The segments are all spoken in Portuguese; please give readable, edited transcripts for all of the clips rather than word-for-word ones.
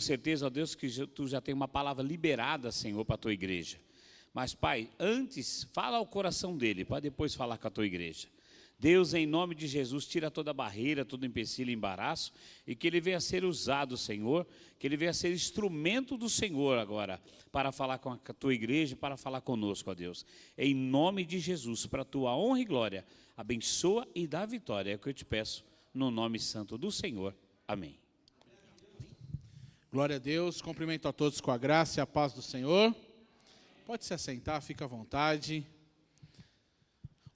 certeza, ó Deus, que Tu já tem uma palavra liberada, Senhor, para a Tua igreja. Mas, Pai, antes, fala ao coração dele, para depois falar com a Tua igreja. Deus, em nome de Jesus, tira toda barreira, todo empecilho e embaraço, e que ele venha a ser usado, Senhor, que ele venha a ser instrumento do Senhor agora, para falar com a Tua igreja, para falar conosco, ó Deus. Em nome de Jesus, para a Tua honra e glória, abençoa e dá vitória, é o que eu te peço, no nome santo do Senhor. Amém. Glória a Deus, cumprimento a todos com a graça e a paz do Senhor. Pode se assentar, fica à vontade.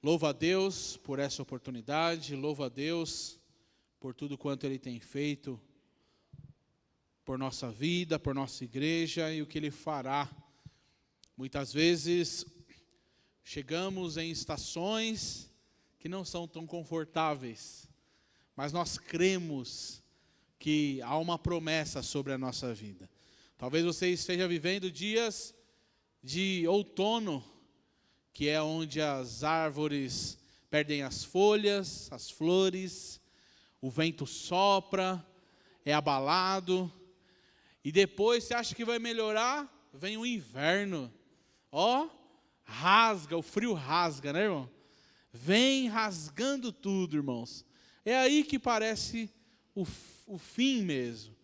Louvo a Deus por essa oportunidade, louvo a Deus por tudo quanto Ele tem feito por nossa vida, por nossa igreja e o que Ele fará. Muitas vezes chegamos em estações que não são tão confortáveis, mas nós cremos que há uma promessa sobre a nossa vida. Talvez você esteja vivendo dias de outono, que é onde as árvores perdem as folhas, as flores, o vento sopra, é abalado, e depois você acha que vai melhorar, vem o inverno, rasga, o frio rasga, né, irmão? Vem rasgando tudo, irmãos. É aí que parece o fim mesmo.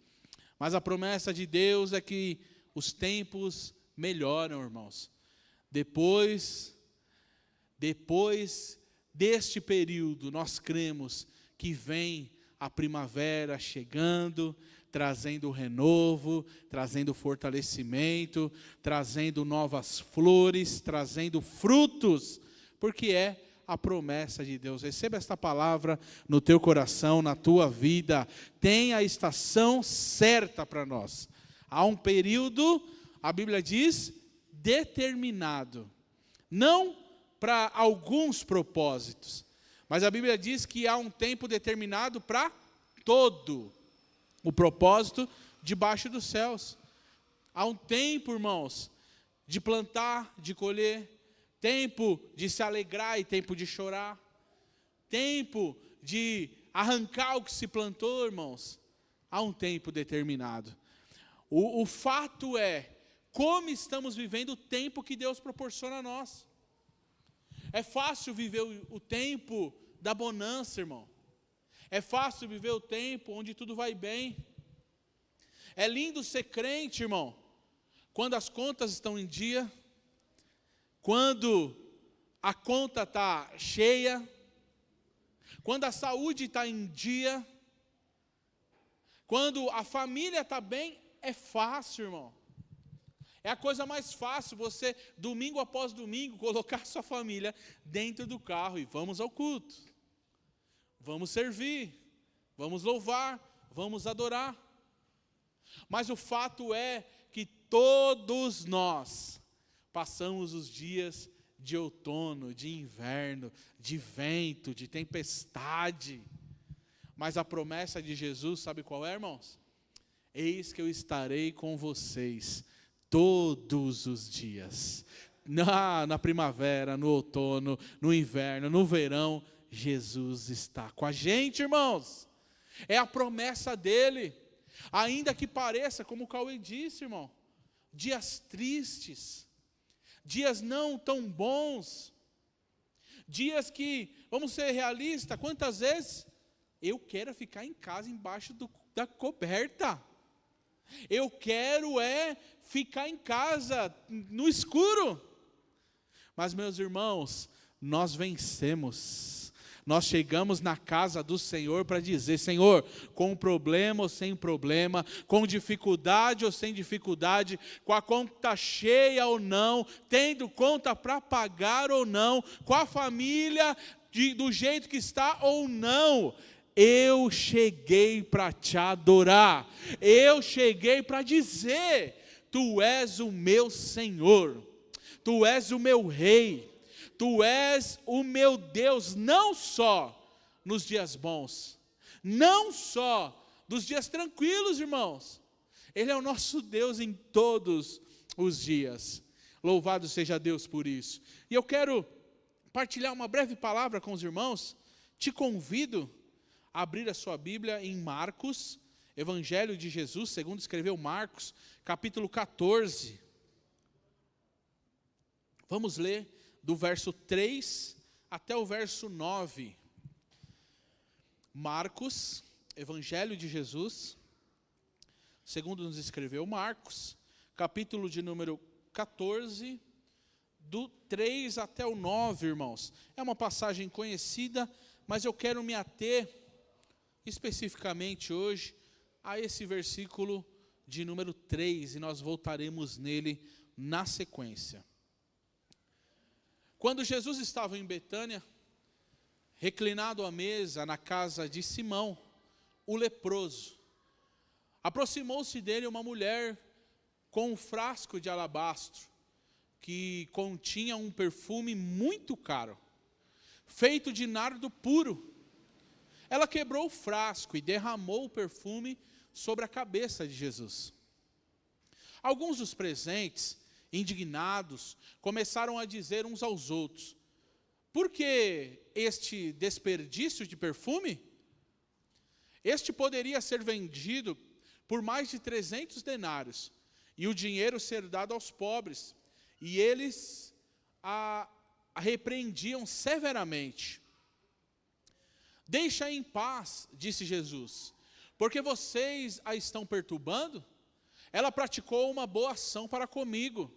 Mas a promessa de Deus é que os tempos melhoram, irmãos. Depois deste período, nós cremos que vem a primavera chegando, trazendo o renovo, trazendo fortalecimento, trazendo novas flores, trazendo frutos, porque é a promessa de Deus. Receba esta palavra no teu coração, na tua vida. Tem a estação certa para nós. Há um período, a Bíblia diz, determinado. Não para alguns propósitos, mas a Bíblia diz que há um tempo determinado para todo o propósito debaixo dos céus. Há um tempo, irmãos, de plantar, de colher, tempo de se alegrar e tempo de chorar, tempo de arrancar o que se plantou, irmãos. Há um tempo determinado. O fato é, como estamos vivendo o tempo que Deus proporciona a nós. É fácil viver o tempo da bonança, irmão. É fácil viver o tempo onde tudo vai bem. É lindo ser crente, irmão, quando as contas estão em dia, quando a conta está cheia, quando a saúde está em dia, quando a família está bem, é fácil, irmão. É a coisa mais fácil você, domingo após domingo, colocar sua família dentro do carro e vamos ao culto. Vamos servir, vamos louvar, vamos adorar. Mas o fato é que todos nós passamos os dias de outono, de inverno, de vento, de tempestade. Mas a promessa de Jesus, sabe qual é, irmãos? Eis que eu estarei com vocês todos os dias. Na primavera, no outono, no inverno, no verão, Jesus está com a gente, irmãos. É a promessa dele. Ainda que pareça, como o Cauê disse, irmão, dias tristes, dias não tão bons, dias que, vamos ser realistas, quantas vezes eu quero ficar em casa embaixo da coberta, eu quero ficar em casa no escuro, mas meus irmãos, nós vencemos. Nós chegamos na casa do Senhor para dizer, Senhor, com problema ou sem problema, com dificuldade ou sem dificuldade, com a conta cheia ou não, tendo conta para pagar ou não, com a família do jeito que está ou não, eu cheguei para te adorar, eu cheguei para dizer, Tu és o meu Senhor, Tu és o meu Rei, Tu és o meu Deus, não só nos dias bons, não só nos dias tranquilos, irmãos. Ele é o nosso Deus em todos os dias. Louvado seja Deus por isso. E eu quero partilhar uma breve palavra com os irmãos. Te convido a abrir a sua Bíblia em Marcos, Evangelho de Jesus, segundo escreveu Marcos, capítulo 14. Vamos ler do verso 3 até o verso 9. Marcos, Evangelho de Jesus, segundo nos escreveu Marcos, capítulo de número 14, do 3 até o 9, irmãos. É uma passagem conhecida, mas eu quero me ater especificamente hoje a esse versículo de número 3, e nós voltaremos nele na sequência. Quando Jesus estava em Betânia, reclinado à mesa na casa de Simão, o leproso, aproximou-se dele uma mulher com um frasco de alabastro, que continha um perfume muito caro, feito de nardo puro. Ela quebrou o frasco e derramou o perfume sobre a cabeça de Jesus. Alguns dos presentes, indignados, começaram a dizer uns aos outros: por que este desperdício de perfume? Este poderia ser vendido por mais de 300 denários, e o dinheiro ser dado aos pobres. E eles a repreendiam severamente. Deixa em paz, disse Jesus, porque vocês a estão perturbando. Ela praticou uma boa ação para comigo,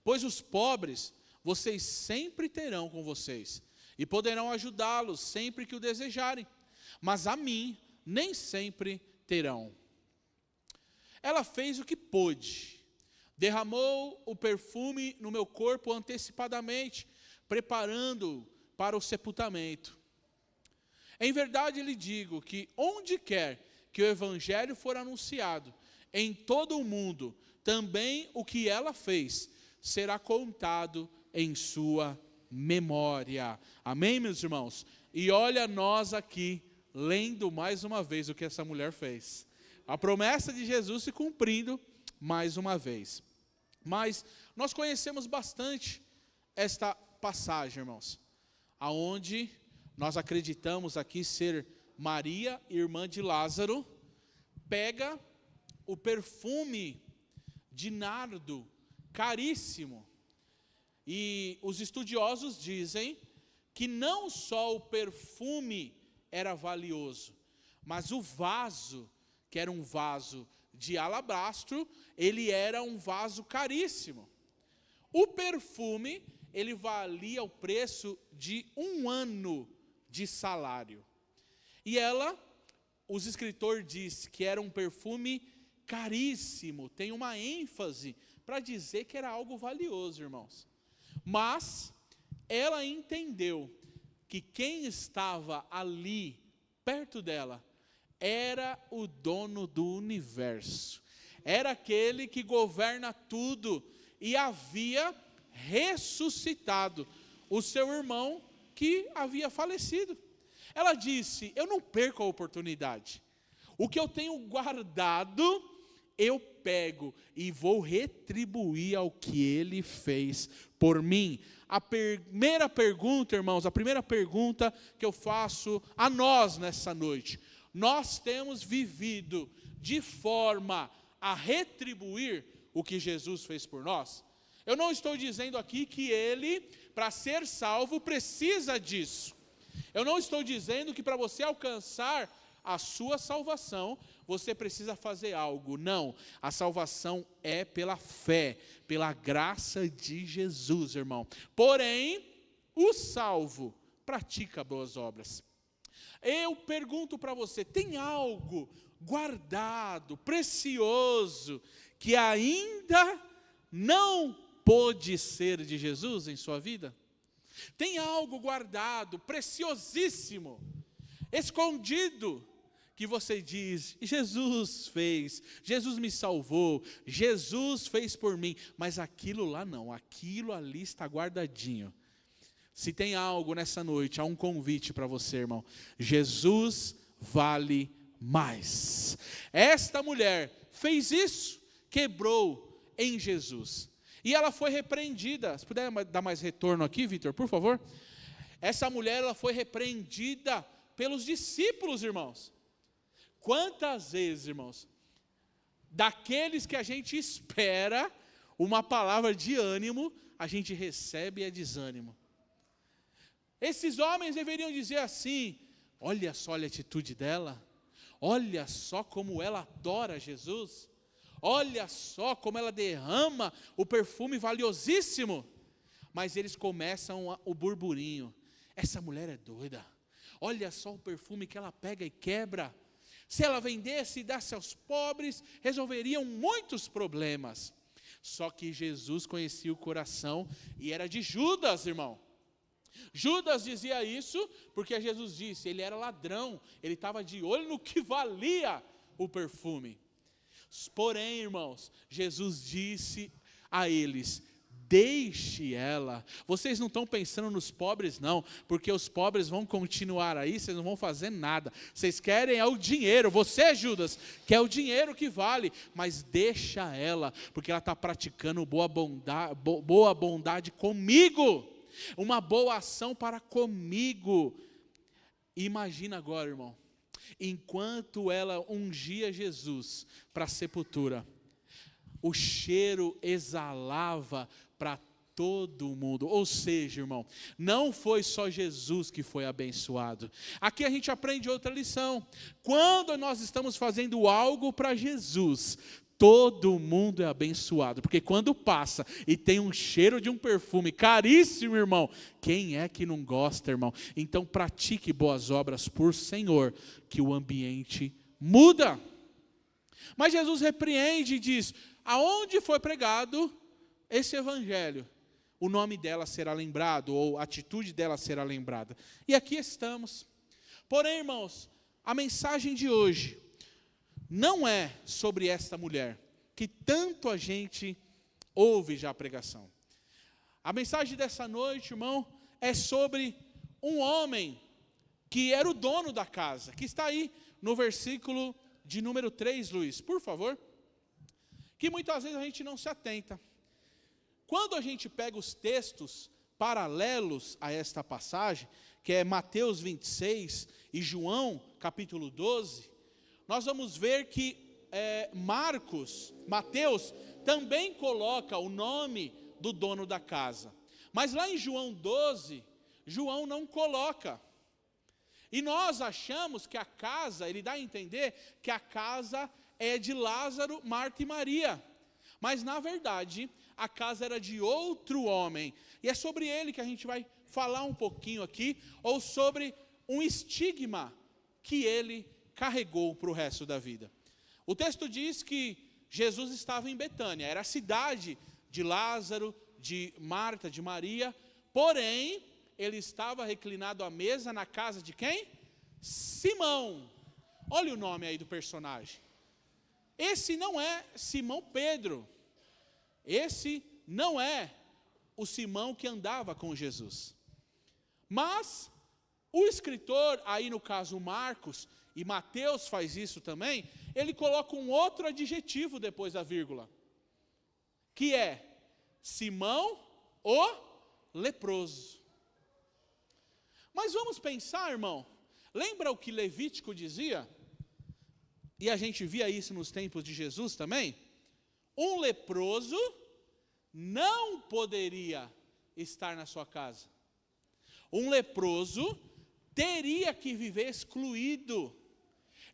pois os pobres vocês sempre terão com vocês, e poderão ajudá-los sempre que o desejarem, mas a mim nem sempre terão. Ela fez o que pôde, derramou o perfume no meu corpo antecipadamente, preparando-o para o sepultamento. Em verdade lhe digo que onde quer que o evangelho for anunciado, em todo o mundo, também o que ela fez será contado em sua memória. Amém, meus irmãos? E olha nós aqui, lendo mais uma vez o que essa mulher fez. A promessa de Jesus se cumprindo mais uma vez. Mas nós conhecemos bastante esta passagem, irmãos, aonde nós acreditamos aqui ser Maria, irmã de Lázaro, pega o perfume de nardo caríssimo. E os estudiosos dizem que não só o perfume era valioso, mas o vaso, que era um vaso de alabastro, ele era um vaso caríssimo. O perfume, ele valia o preço de 1 ano de salário. E ela, os escritores dizem que era um perfume caríssimo, tem uma ênfase para dizer que era algo valioso, irmãos. Mas ela entendeu que quem estava ali, perto dela, era o dono do universo, era aquele que governa tudo, e havia ressuscitado o seu irmão que havia falecido. Ela disse: eu não perco a oportunidade, o que eu tenho guardado, eu pego e vou retribuir ao que ele fez por mim. A primeira pergunta, irmãos, a primeira pergunta que eu faço a nós nessa noite: nós temos vivido de forma a retribuir o que Jesus fez por nós? Eu não estou dizendo aqui que ele, para ser salvo, precisa disso. Eu não estou dizendo que para você alcançar a sua salvação, você precisa fazer algo. Não, a salvação é pela fé, pela graça de Jesus, irmão. Porém, o salvo pratica boas obras. Eu pergunto para você: tem algo guardado, precioso, que ainda não pôde ser de Jesus em sua vida? Tem algo guardado, preciosíssimo, escondido, que você diz: Jesus fez, Jesus me salvou, Jesus fez por mim, mas aquilo lá não, aquilo ali está guardadinho. Se tem algo nessa noite, há um convite para você, irmão: Jesus vale mais. Esta mulher fez isso, quebrou em Jesus, e ela foi repreendida. Se puder dar mais retorno aqui, Vitor, por favor. Essa mulher, ela foi repreendida pelos discípulos, irmãos. Quantas vezes, irmãos, daqueles que a gente espera uma palavra de ânimo, a gente recebe é desânimo. Esses homens deveriam dizer assim: olha só a atitude dela, olha só como ela adora Jesus, olha só como ela derrama o perfume valiosíssimo. Mas eles começam o burburinho: essa mulher é doida, olha só o perfume que ela pega e quebra. Se ela vendesse e desse aos pobres, resolveriam muitos problemas. Só que Jesus conhecia o coração e era de Judas, irmão. Judas dizia isso porque Jesus disse, ele era ladrão, ele estava de olho no que valia o perfume. Porém, irmãos, Jesus disse a eles: deixe ela. Vocês não estão pensando nos pobres não, porque os pobres vão continuar aí, vocês não vão fazer nada. Vocês querem é o dinheiro, você, Judas, quer o dinheiro que vale, mas deixa ela, porque ela está praticando boa bondade comigo, uma boa ação para comigo. Imagina agora, irmão, enquanto ela ungia Jesus para a sepultura, o cheiro exalava para todo mundo. Ou seja, irmão, não foi só Jesus que foi abençoado. Aqui a gente aprende outra lição. Quando nós estamos fazendo algo para Jesus, todo mundo é abençoado. Porque quando passa e tem um cheiro de um perfume caríssimo, irmão, quem é que não gosta, irmão? Então pratique boas obras por Senhor, que o ambiente muda. Mas Jesus repreende e diz: aonde foi pregado esse evangelho, o nome dela será lembrado, ou a atitude dela será lembrada. E aqui estamos. Porém, irmãos, a mensagem de hoje não é sobre esta mulher, que tanto a gente ouve já a pregação. A mensagem dessa noite, irmão, é sobre um homem que era o dono da casa, que está aí no versículo de número 3, Luiz, por favor. Que muitas vezes a gente não se atenta. Quando a gente pega os textos paralelos a esta passagem, que é Mateus 26 e João capítulo 12, nós vamos ver que Mateus também coloca o nome do dono da casa. Mas lá em João 12, João não coloca. E nós achamos que a casa, ele dá a entender que a casa é de Lázaro, Marta e Maria. Mas na verdade, a casa era de outro homem. E é sobre ele que a gente vai falar um pouquinho aqui, ou sobre um estigma que ele carregou para o resto da vida. O texto diz que Jesus estava em Betânia, era a cidade de Lázaro, de Marta, de Maria, porém, ele estava reclinado à mesa na casa de quem? Simão. Olha o nome aí do personagem. Esse não é Simão Pedro. Esse não é o Simão que andava com Jesus. Mas o escritor, aí no caso Marcos, e Mateus faz isso também, ele coloca um outro adjetivo depois da vírgula, que é Simão o leproso. Mas vamos pensar, irmão, lembra o que Levítico dizia? E a gente via isso nos tempos de Jesus também. Um leproso não poderia estar na sua casa. Um leproso teria que viver excluído,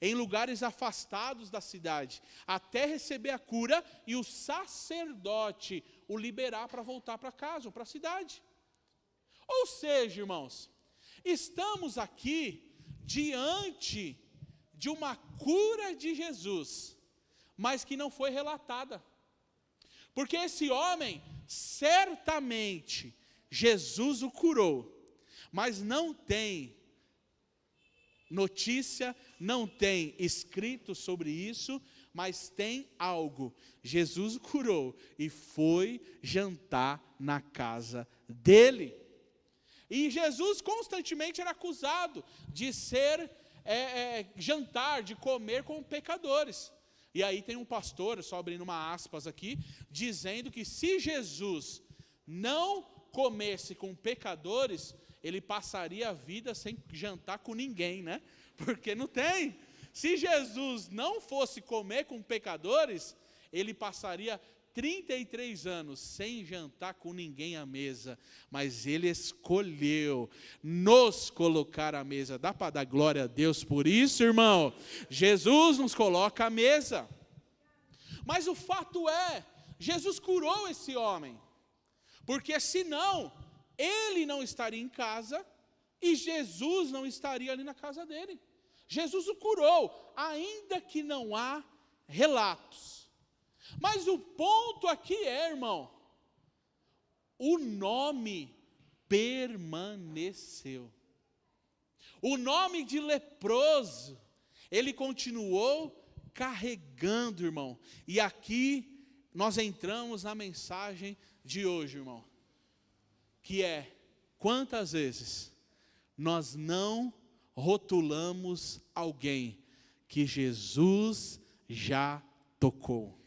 em lugares afastados da cidade, até receber a cura e o sacerdote o liberar para voltar para casa ou para a cidade. Ou seja, irmãos, estamos aqui diante de uma cura de Jesus, mas que não foi relatada. Porque esse homem, certamente, Jesus o curou, mas não tem notícia, não tem escrito sobre isso, mas tem algo. Jesus o curou e foi jantar na casa dele. E Jesus constantemente era acusado de ser jantar, de comer com pecadores. E aí tem um pastor, só abrindo uma aspas aqui, dizendo que se Jesus não comesse com pecadores, ele passaria a vida sem jantar com ninguém, né? Porque não tem. Se Jesus não fosse comer com pecadores, ele passaria 33 anos sem jantar com ninguém à mesa, mas ele escolheu nos colocar à mesa. Dá para dar glória a Deus por isso, irmão? Jesus nos coloca à mesa. Mas o fato é, Jesus curou esse homem, porque senão ele não estaria em casa e Jesus não estaria ali na casa dele. Jesus o curou, ainda que não há relatos. Mas o ponto aqui é, irmão, o nome permaneceu. O nome de leproso, ele continuou carregando, irmão. E aqui nós entramos na mensagem de hoje, irmão, que é: quantas vezes nós não rotulamos alguém que Jesus já tocou?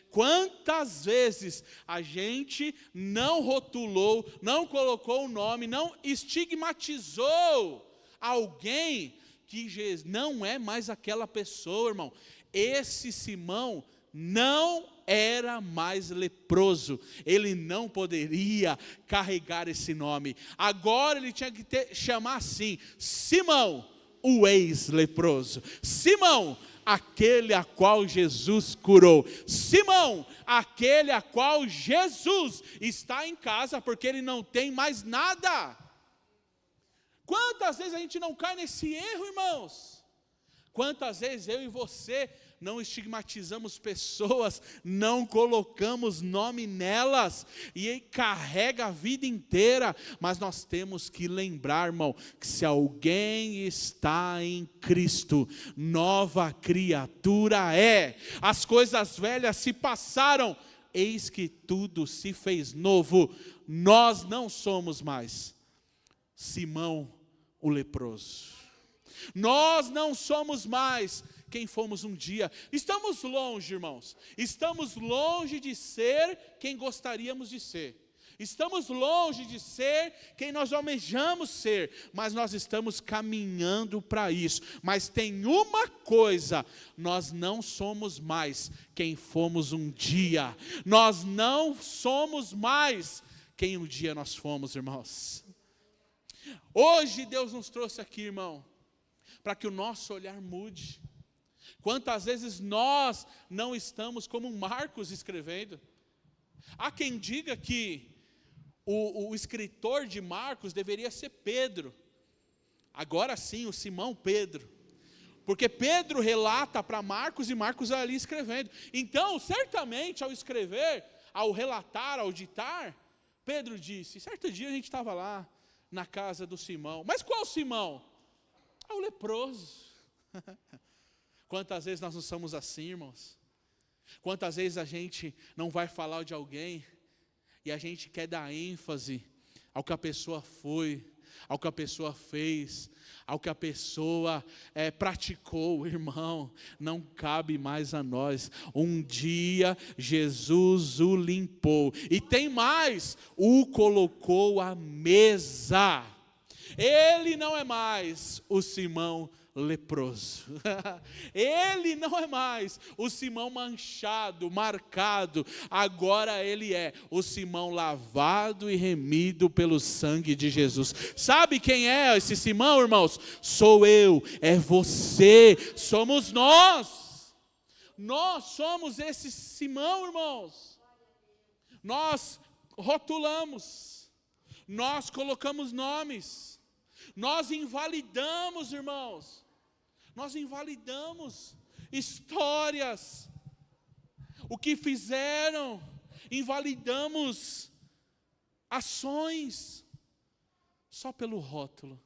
Quantas vezes a gente não rotulou, não colocou o nome, não estigmatizou alguém que não é mais aquela pessoa, irmão. Esse Simão não era mais leproso, ele não poderia carregar esse nome. Agora ele tinha que chamar assim: Simão, o ex-leproso. Simão, aquele a qual Jesus curou. Simão, aquele a qual Jesus está em casa, porque ele não tem mais nada. Quantas vezes a gente não cai nesse erro, irmãos? Quantas vezes eu e você não estigmatizamos pessoas, não colocamos nome nelas, e carrega a vida inteira. Mas nós temos que lembrar, irmão, que se alguém está em Cristo, nova criatura é. As coisas velhas se passaram, eis que tudo se fez novo. Nós não somos mais Simão o leproso. Nós não somos mais quem fomos um dia. Estamos longe, irmãos. Estamos longe de ser quem gostaríamos de ser. Estamos longe de ser quem nós almejamos ser, mas nós estamos caminhando para isso. Mas tem uma coisa: nós não somos mais quem fomos um dia. Nós não somos mais quem um dia nós fomos, irmãos. Hoje Deus nos trouxe aqui, irmão, para que o nosso olhar mude. Quantas vezes nós não estamos como Marcos escrevendo? Há quem diga que o escritor de Marcos deveria ser Pedro. Agora sim, o Simão Pedro. Porque Pedro relata para Marcos e Marcos ali escrevendo. Então, certamente, ao escrever, ao relatar, ao ditar, Pedro disse: certo dia a gente estava lá na casa do Simão. Mas qual Simão? O leproso. Quantas vezes nós não somos assim, irmãos? Quantas vezes a gente não vai falar de alguém e a gente quer dar ênfase ao que a pessoa foi, ao que a pessoa fez, ao que a pessoa praticou? Irmão, não cabe mais a nós. Um dia Jesus o limpou, e tem mais, o colocou à mesa. Ele não é mais o Simão leproso. Ele não é mais o Simão manchado, marcado. Agora ele é o Simão lavado e remido pelo sangue de Jesus. Sabe quem é esse Simão, irmãos? Sou eu, é você, somos nós. Nós somos esse Simão, irmãos. Nós rotulamos, nós colocamos nomes, nós invalidamos, irmãos. Nós invalidamos histórias, o que fizeram, invalidamos ações, só pelo rótulo,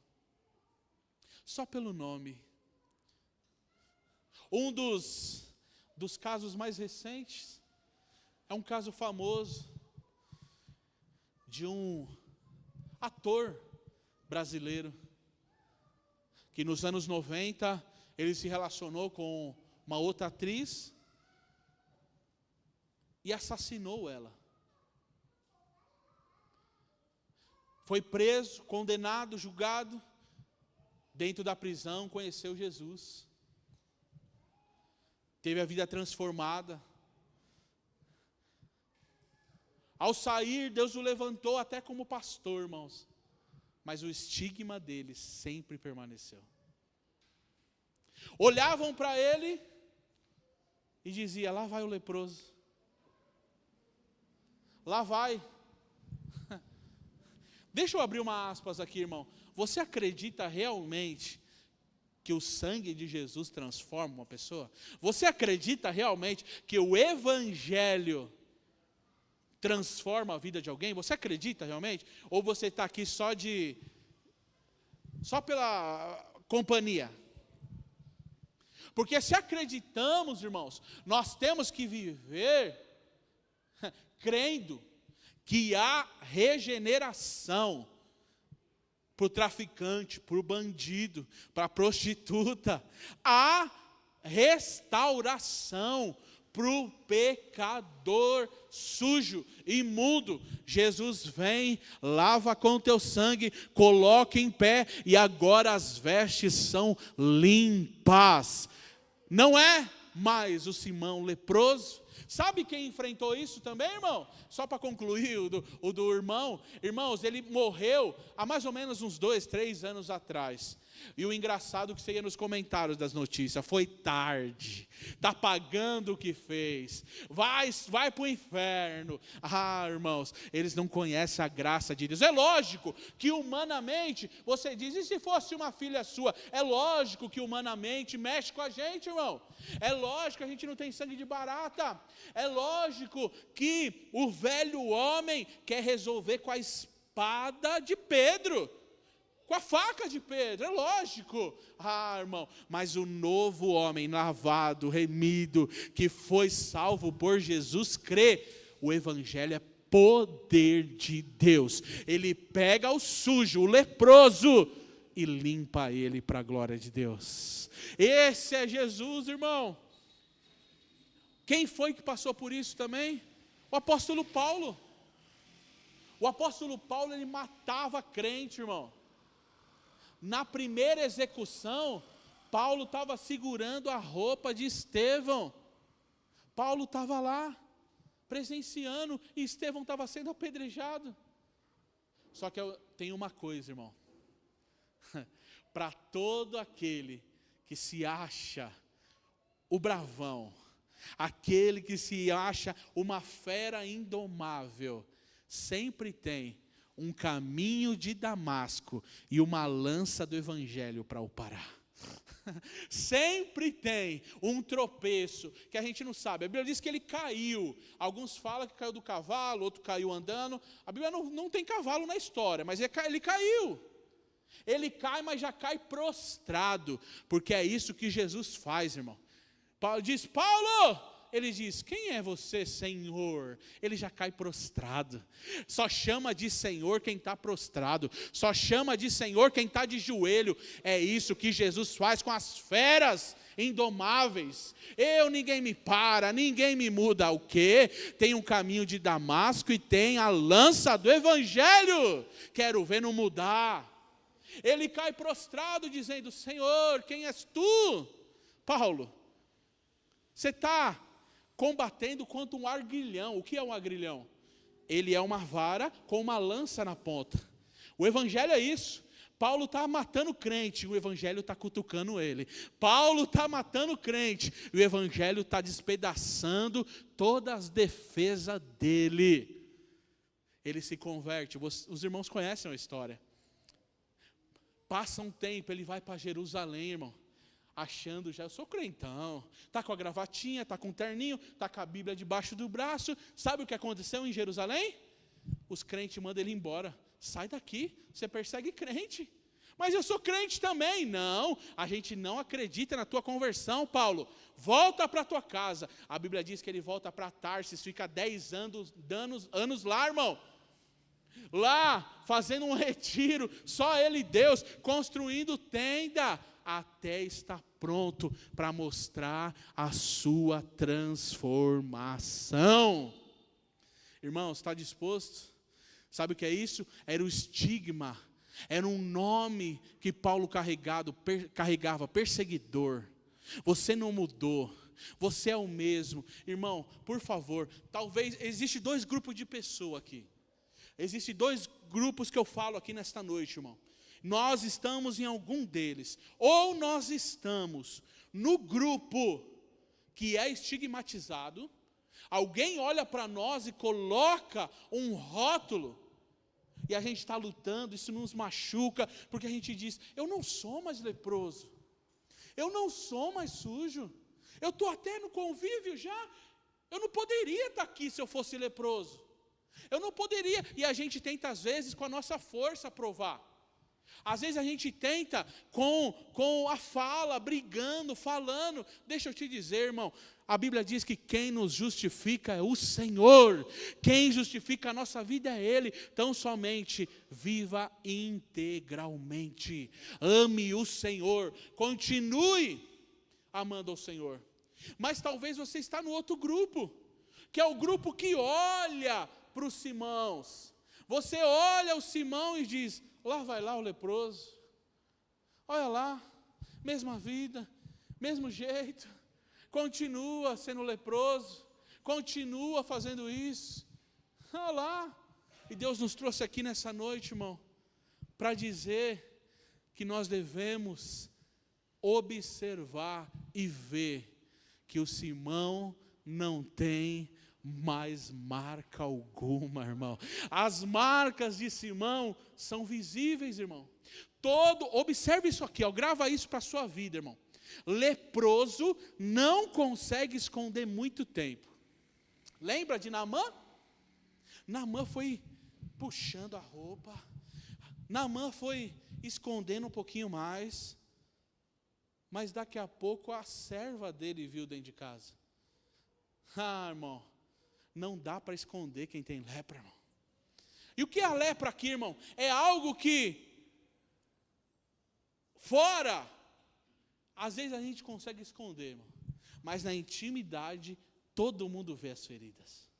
só pelo nome. Um dos casos mais recentes é um caso famoso de um ator brasileiro que nos anos 90 ele se relacionou com uma outra atriz e assassinou ela. Foi preso, condenado, julgado, dentro da prisão conheceu Jesus. teve a vida transformada. Ao sair, Deus o levantou até como pastor, irmãos. Mas o estigma dele sempre permaneceu. Olhavam para ele e diziam: lá vai o leproso. Lá vai. Deixa eu abrir uma aspas aqui, irmão. Você acredita realmente que o sangue de Jesus transforma uma pessoa? Você acredita realmente que o Evangelho transforma a vida de alguém? Você acredita realmente? Ou você está aqui só pela companhia? Porque se acreditamos, irmãos, nós temos que viver crendo que há regeneração para o traficante, para o bandido, para a prostituta. Há restauração para o pecador sujo, imundo. Jesus vem, lava com teu sangue, coloca em pé, e agora as vestes são limpas. Não é mais o Simão leproso. Sabe quem enfrentou isso também, irmão? Só para concluir o do irmão. Irmãos, ele morreu há mais ou menos uns 2, 3 anos atrás. E o engraçado que você ia nos comentários das notícias: foi tarde, está pagando o que fez, vai para o inferno. Ah, irmãos, eles não conhecem a graça de Deus. É lógico que humanamente, você diz: e se fosse uma filha sua? É lógico que humanamente mexe com a gente, irmão. É lógico que a gente não tem sangue de barata. É lógico que o velho homem quer resolver com a espada de Pedro, com a faca de Pedro, é lógico. Ah, irmão, mas o novo homem, lavado, remido, que foi salvo por Jesus, crê. O Evangelho é poder de Deus. Ele pega o sujo, o leproso, e limpa ele para a glória de Deus. Esse é Jesus, irmão. Quem foi que passou por isso também? O apóstolo Paulo. O apóstolo Paulo, ele matava crente, irmão. Na primeira execução, Paulo estava segurando a roupa de Estevão. Paulo estava lá, presenciando, e Estevão estava sendo apedrejado. Só que tem uma coisa, irmão. Para todo aquele que se acha o bravão, aquele que se acha uma fera indomável, sempre tem um caminho de Damasco e uma lança do Evangelho para o parar. Sempre tem um tropeço que a gente não sabe. A Bíblia diz que ele caiu. Alguns falam que caiu do cavalo, outro caiu andando. A Bíblia não tem cavalo na história, mas ele caiu. Ele cai, mas já cai prostrado, porque é isso que Jesus faz, irmão. Paulo diz: Paulo! Ele diz: quem é você, Senhor? Ele já cai prostrado. Só chama de Senhor quem está prostrado. Só chama de Senhor quem está de joelho. É isso que Jesus faz com as feras indomáveis. Ninguém me para, ninguém me muda. O quê? Tem um caminho de Damasco e tem a lança do Evangelho. Quero ver não mudar. Ele cai prostrado dizendo: Senhor, quem és tu? Paulo, você está combatendo contra um arguilhão. O que é um arguilhão? Ele é uma vara com uma lança na ponta. O Evangelho é isso. Paulo está matando crente, o Evangelho está cutucando ele. Paulo está matando crente, e o Evangelho está despedaçando todas as defesas dele. Ele se converte. Os irmãos conhecem a história. Passa um tempo, ele vai para Jerusalém, irmão, achando já: eu sou crentão, está com a gravatinha, está com o terninho, está com a Bíblia debaixo do braço. Sabe o que aconteceu em Jerusalém? Os crentes mandam ele embora. Sai daqui, você persegue crente. Mas eu sou crente também. Não, a gente não acredita na tua conversão, Paulo. Volta para a tua casa. A Bíblia diz que ele volta para Tarsis, fica 10 anos lá, irmão. Lá, fazendo um retiro, só ele e Deus, construindo tenda, até estar pronto para mostrar a sua transformação. Irmãos, está disposto? Sabe o que é isso? Era o estigma, era um nome que Paulo carregava, perseguidor. Você não mudou. Você é o mesmo. Irmão, por favor, talvez, existe 2 grupos de pessoas aqui. Existem 2 grupos que eu falo aqui nesta noite, irmão. Nós estamos em algum deles. Ou nós estamos no grupo que é estigmatizado. Alguém olha para nós e coloca um rótulo. E a gente está lutando, isso nos machuca, porque a gente diz, eu não sou mais leproso. Eu não sou mais sujo. Eu estou até no convívio já. Eu não poderia estar aqui se eu fosse leproso. Eu não poderia. E a gente tenta, às vezes, com a nossa força provar. Às vezes a gente tenta com a fala, brigando, falando. Deixa eu te dizer, irmão. A Bíblia diz que quem nos justifica é o Senhor. Quem justifica a nossa vida é Ele. Então somente viva integralmente. Ame o Senhor. Continue amando ao Senhor. Mas talvez você está no outro grupo, que é o grupo que olha para os Simãos. Você olha o Simão e diz, lá vai lá o leproso. Olha lá, mesma vida, mesmo jeito. Continua sendo leproso, continua fazendo isso. Olha lá. E Deus nos trouxe aqui nessa noite, irmão, para dizer que nós devemos observar e ver que o Simão não tem mais marca alguma, irmão. As marcas de Simão são visíveis, irmão. Observe isso aqui, ó, grava isso para a sua vida, irmão. Leproso não consegue esconder muito tempo. Lembra de Naamã? Naamã foi puxando a roupa. Naamã foi escondendo um pouquinho mais. Mas daqui a pouco a serva dele viu dentro de casa. Ah, irmão, não dá para esconder quem tem lepra, irmão. E o que é a lepra aqui, irmão? É algo que fora, às vezes a gente consegue esconder, irmão. Mas na intimidade, todo mundo vê as feridas.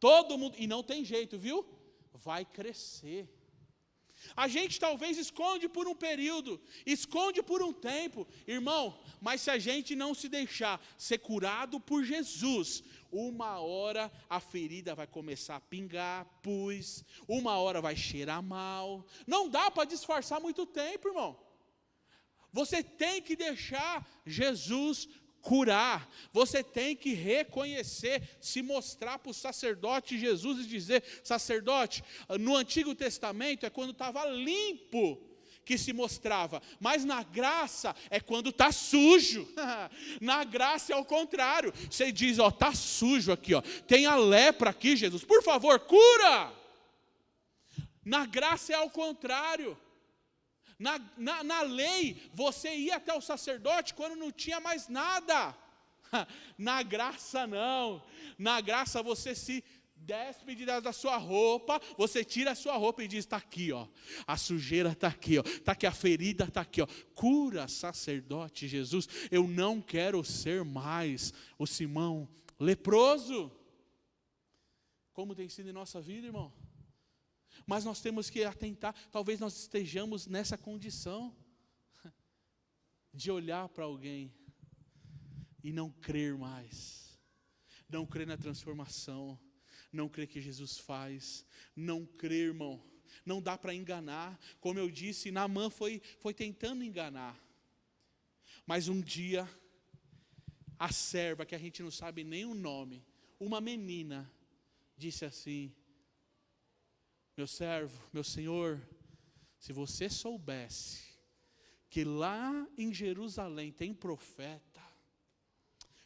Todo mundo, e não tem jeito, viu? Vai crescer. A gente talvez esconde por um período, esconde por um tempo, irmão, mas se a gente não se deixar ser curado por Jesus, uma hora a ferida vai começar a pingar, pus, uma hora vai cheirar mal. Não dá para disfarçar muito tempo, irmão. Você tem que deixar Jesus curar. Você tem que reconhecer, se mostrar para o sacerdote Jesus e dizer, sacerdote, no Antigo Testamento é quando estava limpo que se mostrava, mas na graça é quando está sujo. Na graça é o contrário. Você diz, ó, está sujo aqui, ó, tem a lepra aqui, Jesus, por favor, cura. Na graça é ao contrário. Na lei, você ia até o sacerdote quando não tinha mais nada. Na graça não. Na graça você se despe da sua roupa, você tira a sua roupa e diz, está aqui, ó, a sujeira está aqui, ó, está aqui, a ferida está aqui, ó. Cura, sacerdote Jesus. Eu não quero ser mais o Simão leproso. Como tem sido em nossa vida, irmão? Mas nós temos que atentar, talvez nós estejamos nessa condição de olhar para alguém e não crer mais, não crer na transformação, não crer que Jesus faz, não crer, irmão, não dá para enganar. Como eu disse, Naamã foi tentando enganar, mas um dia, a serva, que a gente não sabe nem o nome, uma menina, disse assim, meu servo, meu senhor, se você soubesse que lá em Jerusalém tem profeta,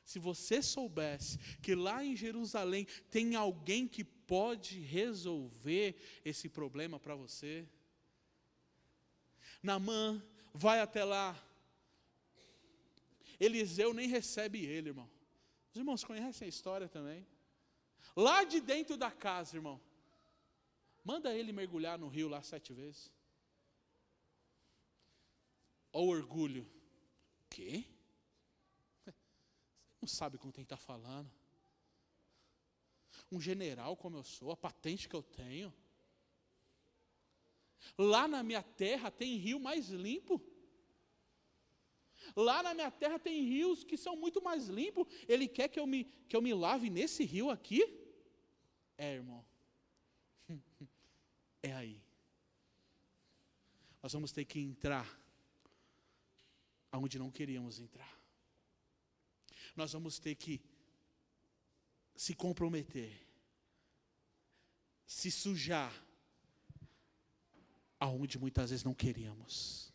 se você soubesse que lá em Jerusalém tem alguém que pode resolver esse problema para você. Naamã vai até lá. Eliseu nem recebe ele, irmão. Os irmãos conhecem a história também. Lá de dentro da casa, irmão. Manda ele mergulhar no rio lá 7 vezes. Ó o orgulho. Quê? Você não sabe com quem está falando. Um general como eu sou, a patente que eu tenho. Lá na minha terra tem rio mais limpo. Lá na minha terra tem rios que são muito mais limpos. Ele quer que eu me lave nesse rio aqui? Irmão. É aí. Nós vamos ter que entrar aonde não queríamos entrar. Nós vamos ter que se comprometer, se sujar, aonde muitas vezes não queríamos.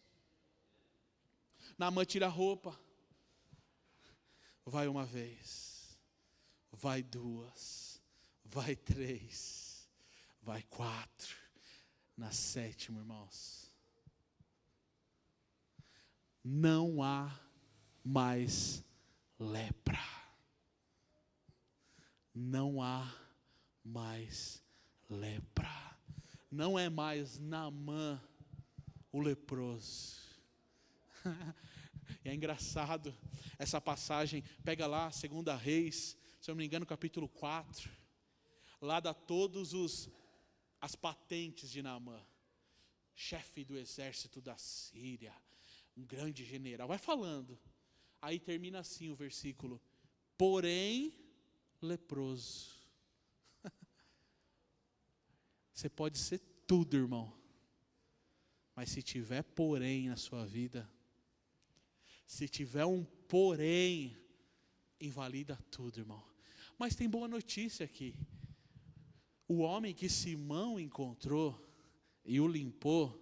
Naamã tira a roupa, vai uma vez, vai duas, vai três, vai quatro, na sétima, irmãos, não há mais lepra. Não há mais lepra. Não é mais Naamã o leproso. É engraçado essa passagem. Pega lá, 2 Reis, se eu não me engano, capítulo 4. Lá dá todos as patentes de Naamã. Chefe do exército da Síria, um grande general. Vai falando. Aí termina assim o versículo. Porém, leproso. Você pode ser tudo, irmão. Mas se tiver porém na sua vida, se tiver um porém, invalida tudo, irmão. Mas tem boa notícia aqui. O homem que Simão encontrou e o limpou,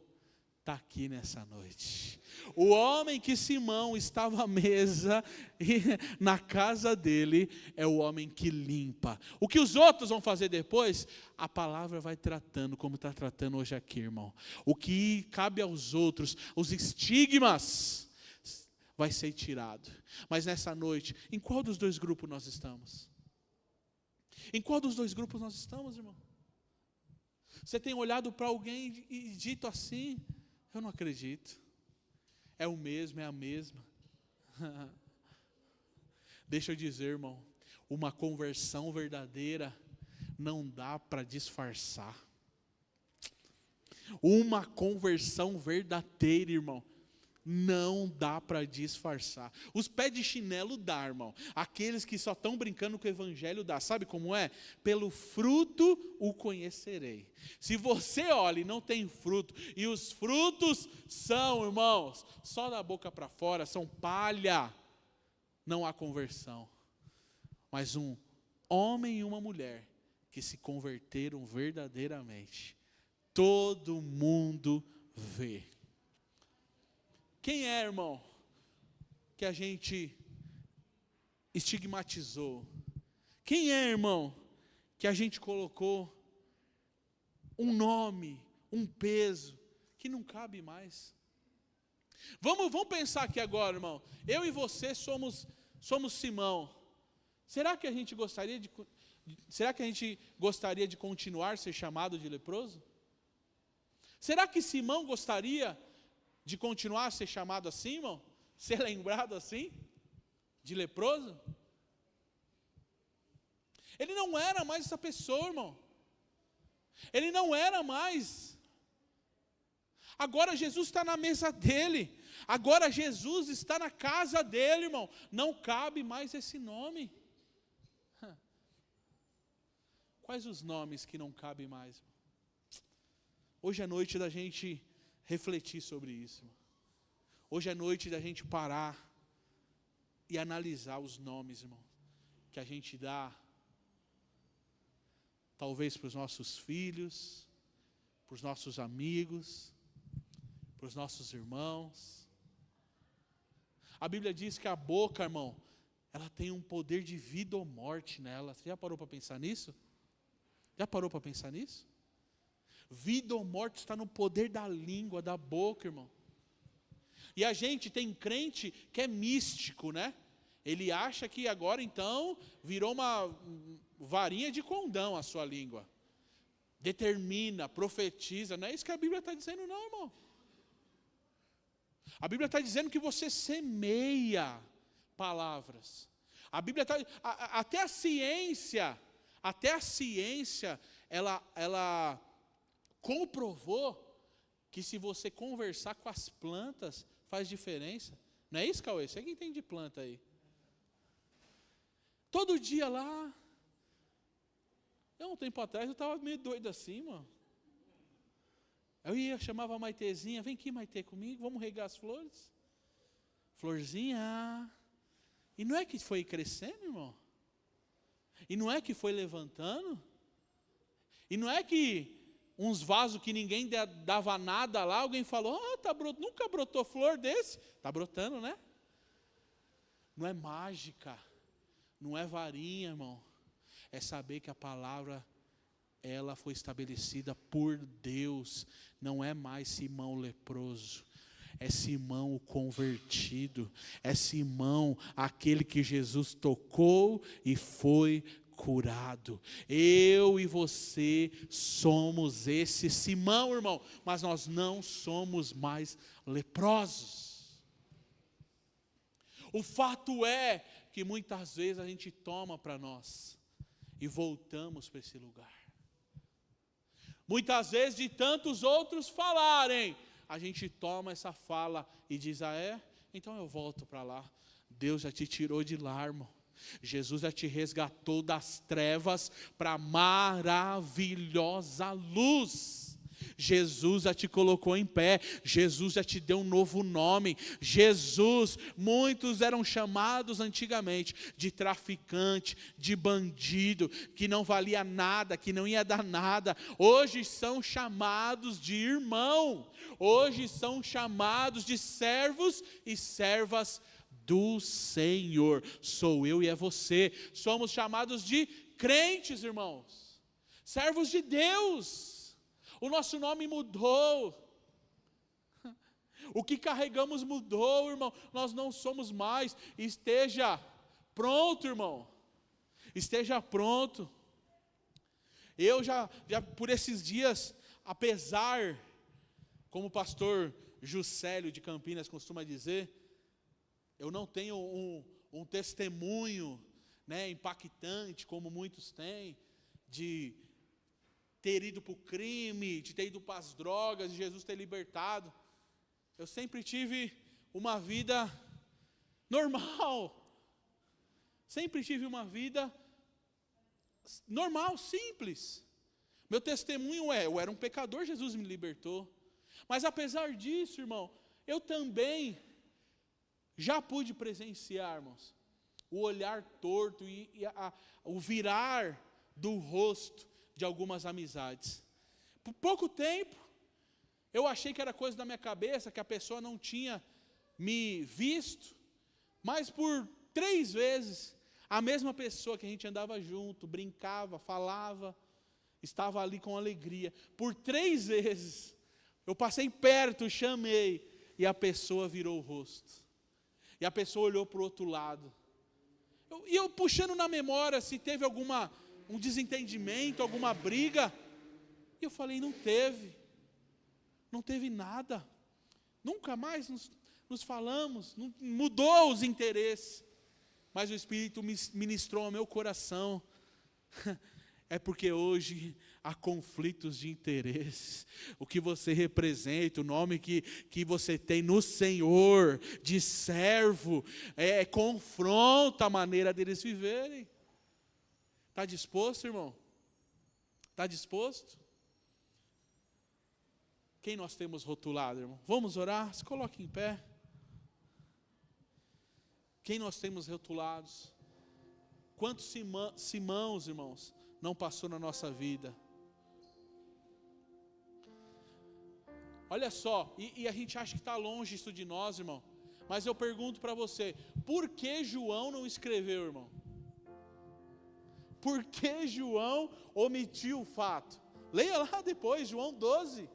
está aqui nessa noite. O homem que Simão estava à mesa e na casa dele é o homem que limpa. O que os outros vão fazer depois, a palavra vai tratando como está tratando hoje aqui, irmão. O que cabe aos outros, os estigmas, vai ser tirado. Mas nessa noite, em qual dos dois grupos nós estamos? Em qual dos dois grupos nós estamos, irmão? Você tem olhado para alguém e dito assim: eu não acredito. É o mesmo, é a mesma. Deixa eu dizer, irmão, uma conversão verdadeira não dá para disfarçar. Uma conversão verdadeira, irmão, não dá para disfarçar. Os pés de chinelo dá, irmão. Aqueles que só estão brincando com o evangelho dá. Sabe como é? Pelo fruto o conhecerei. Se você olha e não tem fruto, e os frutos são, irmãos, só da boca para fora, são palha, não há conversão. Mas um homem e uma mulher que se converteram verdadeiramente, todo mundo vê. Quem é, irmão, que a gente estigmatizou? Quem é, irmão, que a gente colocou um nome, um peso, que não cabe mais? Vamos pensar aqui agora, irmão. Eu e você somos Simão. Será que a gente gostaria de continuar a ser chamado de leproso? Será que Simão gostaria de continuar a ser chamado assim, irmão? Ser lembrado assim? De leproso? Ele não era mais essa pessoa, irmão. Ele não era mais. Agora Jesus está na mesa dele. Agora Jesus está na casa dele, irmão. Não cabe mais esse nome. Quais os nomes que não cabem mais, irmão? Hoje é noite da gente refletir sobre isso. Hoje é noite da gente parar e analisar os nomes, irmão, que a gente dá, talvez para os nossos filhos, para os nossos amigos, para os nossos irmãos. A Bíblia diz que a boca, irmão, ela tem um poder de vida ou morte nela. Você já parou para pensar nisso? Já parou para pensar nisso? Vida ou morte está no poder da língua, da boca, irmão. E a gente tem crente que é místico, né? Ele acha que agora então virou uma varinha de condão a sua língua. Determina, profetiza. Não é isso que a Bíblia está dizendo, não, irmão. A Bíblia está dizendo que você semeia palavras. A Bíblia está... Até a ciência, ela comprovou que se você conversar com as plantas, faz diferença. Não é isso, Cauê? Você que entende de planta aí. Todo dia lá. Um tempo atrás eu estava meio doido assim, mano. Eu ia, chamava a Maitezinha, vem aqui, Maite, comigo, vamos regar as flores. Florzinha. E não é que foi crescendo, irmão? E não é que foi levantando? E não é que uns vasos que ninguém dava nada lá, alguém falou, nunca brotou flor desse? Está brotando, né? Não é mágica, não é varinha, irmão. É saber que a palavra, ela foi estabelecida por Deus. Não é mais Simão leproso. É Simão o convertido. É Simão aquele que Jesus tocou e foi curado. Eu e você somos esse Simão, irmão. Mas nós não somos mais leprosos. O fato é que muitas vezes a gente toma para nós e voltamos para esse lugar. Muitas vezes de tantos outros falarem, a gente toma essa fala e diz, então eu volto para lá. Deus já te tirou de lá, irmão. Jesus já te resgatou das trevas para a maravilhosa luz. Jesus já te colocou em pé, Jesus já te deu um novo nome. Jesus, muitos eram chamados antigamente de traficante, de bandido, que não valia nada, que não ia dar nada. Hoje são chamados de irmão, hoje são chamados de servos e servas do Senhor. Sou eu e é você. Somos chamados de crentes, irmãos, servos de Deus. O nosso nome mudou. O que carregamos mudou, irmão. Nós não somos mais. Esteja pronto, irmão. Esteja pronto. Eu já por esses dias, apesar, como o pastor Juscelio de Campinas costuma dizer, eu não tenho um testemunho, né, impactante, como muitos têm, de ter ido para o crime, de ter ido para as drogas, de Jesus ter libertado. Eu sempre tive uma vida normal. Sempre tive uma vida normal, simples. Meu testemunho eu era um pecador, Jesus me libertou. Mas apesar disso, irmão, eu também já pude presenciar, irmãos, o olhar torto e o virar do rosto de algumas amizades. Por pouco tempo, eu achei que era coisa da minha cabeça, que a pessoa não tinha me visto, mas por 3 vezes, a mesma pessoa que a gente andava junto, brincava, falava, estava ali com alegria. Por 3 vezes, eu passei perto, chamei, e a pessoa virou o rosto. E a pessoa olhou para o outro lado. E eu puxando na memória se teve um desentendimento, alguma briga. E eu falei, não teve nada. Nunca mais nos falamos, não mudou os interesses. Mas o Espírito ministrou ao meu coração. É porque hoje há conflitos de interesses. O que você representa, o nome que você tem no Senhor, de servo, confronta a maneira deles viverem. Está disposto, irmão? Está disposto? Quem nós temos rotulado, irmão? Vamos orar? Se coloque em pé. Quem nós temos rotulados? Quantos Simãos, irmãos, não passou na nossa vida? Olha só, e a gente acha que está longe isso de nós, irmão. Mas eu pergunto para você, por que João não escreveu, irmão? Por que João omitiu o fato? Leia lá depois, João 12.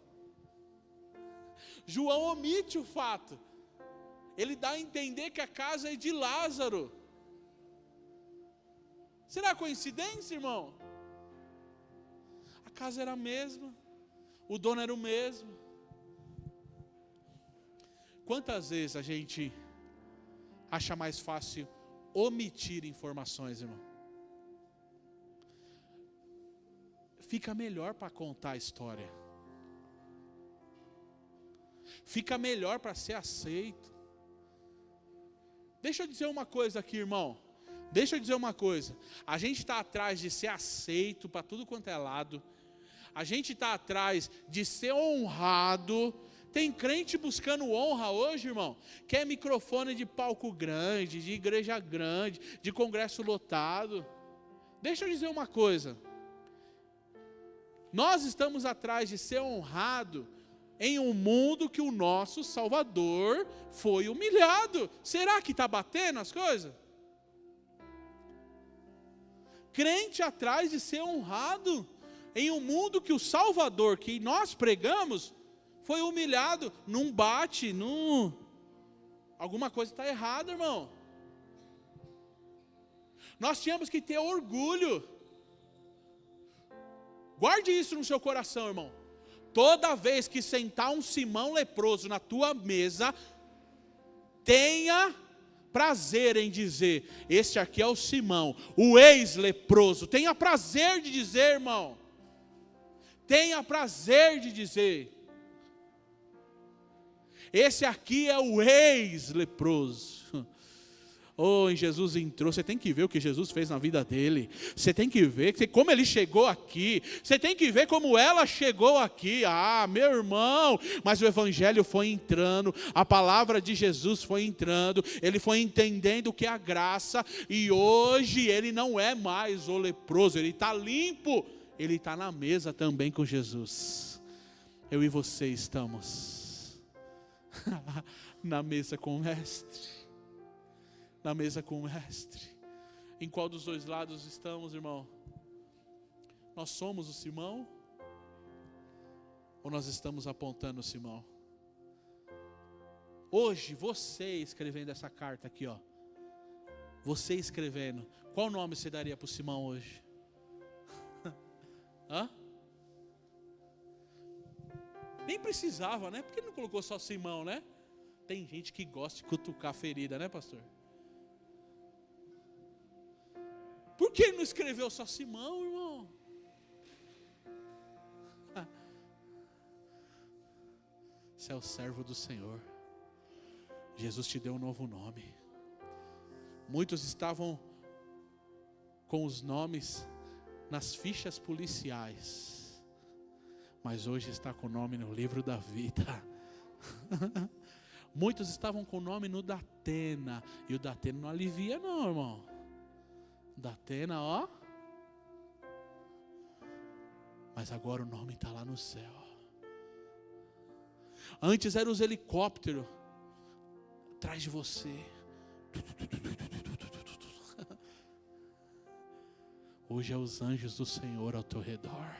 João omite o fato. Ele dá a entender que a casa é de Lázaro. Será coincidência, irmão? A casa era a mesma, o dono era o mesmo. Quantas vezes a gente acha mais fácil omitir informações, irmão? Fica melhor para contar a história. Fica melhor para ser aceito. Deixa eu dizer uma coisa aqui, irmão. Deixa eu dizer uma coisa. A gente está atrás de ser aceito para tudo quanto é lado. A gente está atrás de ser honrado. Tem crente buscando honra hoje, irmão. Quer microfone de palco grande, de igreja grande, de congresso lotado. Deixa eu dizer uma coisa. Nós estamos atrás de ser honrado em um mundo que o nosso Salvador foi humilhado. Será que está batendo as coisas? Crente atrás de ser honrado em um mundo que o Salvador, que nós pregamos, foi humilhado. Não bate, não... Alguma coisa está errada, irmão. Nós tínhamos que ter orgulho. Guarde isso no seu coração, irmão. Toda vez que sentar um Simão leproso na tua mesa, tenha prazer em dizer: este aqui é o Simão, o ex-leproso. Tenha prazer de dizer, irmão. Tenha prazer de dizer: esse aqui é o ex-leproso. Oh, Jesus entrou. Você tem que ver o que Jesus fez na vida dele. Você tem que ver como ele chegou aqui. Você tem que ver como ela chegou aqui. Ah, meu irmão. Mas o evangelho foi entrando. A palavra de Jesus foi entrando. Ele foi entendendo o que é a graça. E hoje ele não é mais o leproso. Ele está limpo. Ele está na mesa também com Jesus. Eu e você estamos na mesa com o mestre. Na mesa com o mestre. Em qual dos dois lados estamos, irmão? Nós somos o Simão? Ou nós estamos apontando o Simão? Hoje, você escrevendo essa carta aqui, ó. Você escrevendo. Qual nome você daria para o Simão hoje? Hã? Nem precisava, né? Por que não colocou só Simão, né? Tem gente que gosta de cutucar a ferida, né, pastor? Por que não escreveu só Simão, irmão? Você é o servo do Senhor. Jesus te deu um novo nome. Muitos estavam com os nomes nas fichas policiais, mas hoje está com o nome no livro da vida. Muitos estavam com o nome no Datena, e o Datena não alivia não, irmão. Datena, ó. Mas agora o nome está lá no céu. Antes eram os helicópteros atrás de você. Hoje é os anjos do Senhor ao teu redor.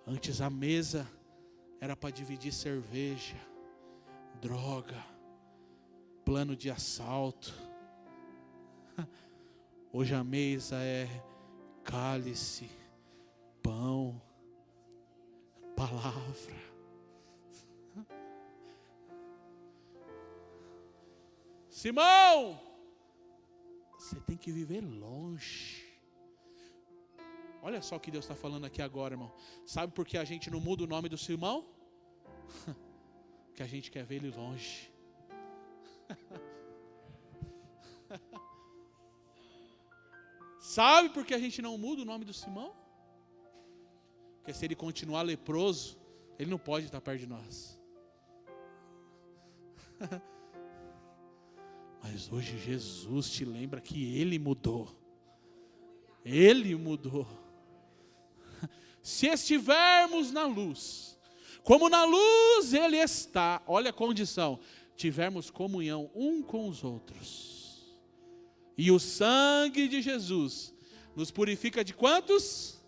Antes a mesa era para dividir cerveja, droga, plano de assalto. Hoje a mesa é cálice, pão, palavra. Simão, você tem que viver longe. Olha só o que Deus está falando aqui agora, irmão. Sabe por que a gente não muda o nome do Simão? Porque a gente quer ver ele longe. Sabe por que a gente não muda o nome do Simão? Porque se ele continuar leproso, ele não pode estar perto de nós. Mas hoje Jesus te lembra que ele mudou. Ele mudou. Se estivermos na luz, como na luz ele está, olha a condição, tivermos comunhão um com os outros. E o sangue de Jesus nos purifica de quantos?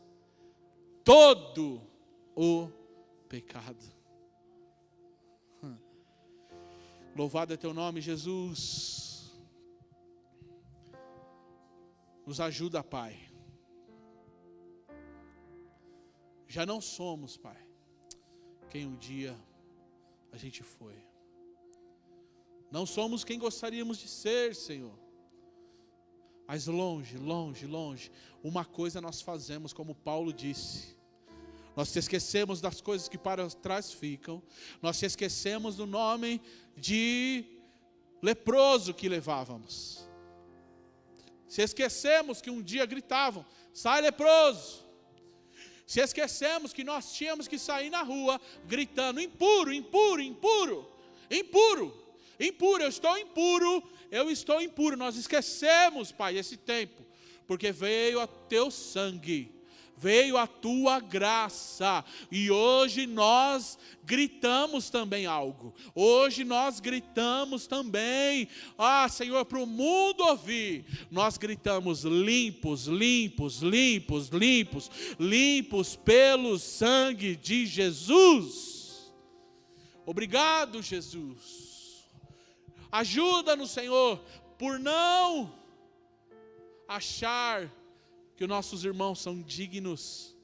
Todo o pecado. Louvado é teu nome, Jesus. Nos ajuda, Pai. Já não somos, Pai, quem um dia a gente foi. Não somos quem gostaríamos de ser, Senhor. Mas longe, longe, longe. Uma coisa nós fazemos, como Paulo disse. Nós te esquecemos das coisas que para trás ficam. Nós te esquecemos do nome de leproso que levávamos. Se esquecemos que um dia gritavam: sai leproso. Se esquecemos que nós tínhamos que sair na rua gritando: impuro, impuro, impuro, impuro, impuro, eu estou impuro, eu estou impuro. Nós esquecemos, Pai, esse tempo, porque veio a teu sangue, veio a tua graça, e hoje nós gritamos também algo. Hoje nós gritamos também, Senhor, para o mundo ouvir, nós gritamos: limpos, limpos, limpos, limpos, limpos pelo sangue de Jesus. Obrigado, Jesus. Ajuda-nos, Senhor, por não achar que os nossos irmãos são dignos.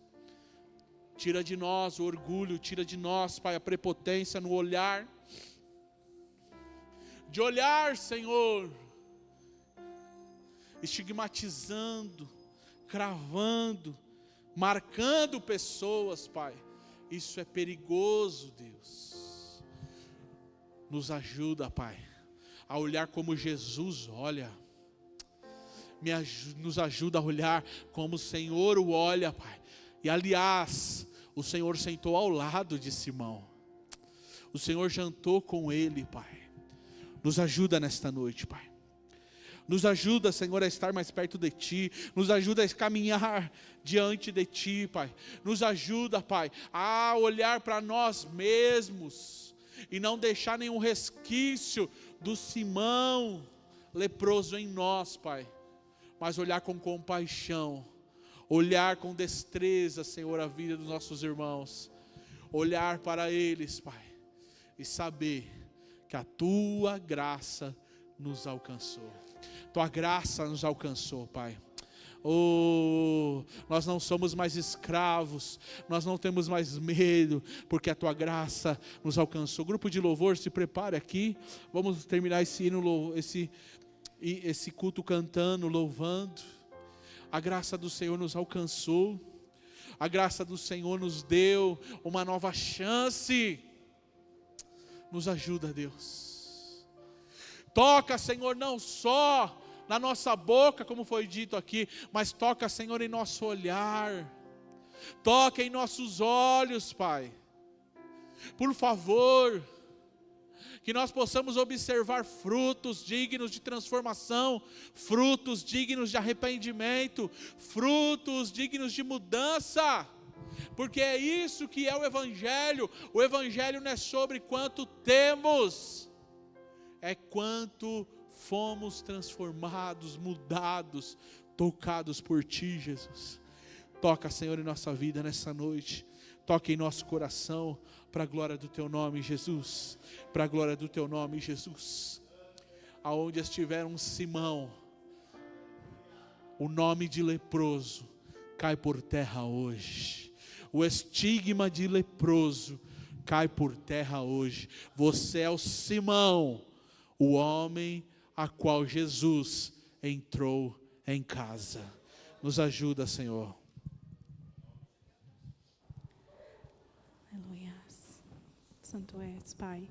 Tira de nós o orgulho, tira de nós, Pai, a prepotência no olhar. De olhar, Senhor, estigmatizando, cravando, marcando pessoas, Pai. Isso é perigoso, Deus. Nos ajuda, Pai, a olhar como Jesus olha. Nos ajuda a olhar como o Senhor o olha, Pai. E aliás, o Senhor sentou ao lado de Simão. O Senhor jantou com ele, Pai. Nos ajuda nesta noite, Pai. Nos ajuda, Senhor, a estar mais perto de Ti. Nos ajuda a caminhar diante de Ti, Pai. Nos ajuda, Pai, a olhar para nós mesmos e não deixar nenhum resquício do Simão leproso em nós, Pai. Mas olhar com compaixão, olhar com destreza, Senhor, a vida dos nossos irmãos, olhar para eles, Pai, e saber que a Tua graça nos alcançou. Tua graça nos alcançou, Pai. Nós não somos mais escravos, nós não temos mais medo, porque a Tua graça nos alcançou. Grupo de louvor, se prepare aqui, vamos terminar esse hino, esse culto cantando, louvando. A graça do Senhor nos alcançou, a graça do Senhor nos deu uma nova chance. Nos ajuda, Deus. Toca, Senhor, não só na nossa boca, como foi dito aqui, mas toca, Senhor, em nosso olhar. Toca em nossos olhos, Pai. Por favor, que nós possamos observar frutos dignos de transformação, frutos dignos de arrependimento, frutos dignos de mudança, porque é isso que é o Evangelho. O Evangelho não é sobre quanto temos, é quanto fomos transformados, mudados, tocados por Ti, Jesus. Toca, Senhor, em nossa vida nessa noite, toca em nosso coração, para a glória do Teu nome, Jesus. Para a glória do Teu nome, Jesus. Aonde estiver um Simão, o nome de leproso cai por terra hoje. O estigma de leproso cai por terra hoje. Você é o Simão, o homem a qual Jesus entrou em casa. Nos ajuda, Senhor. Aleluia. Santo és, Pai.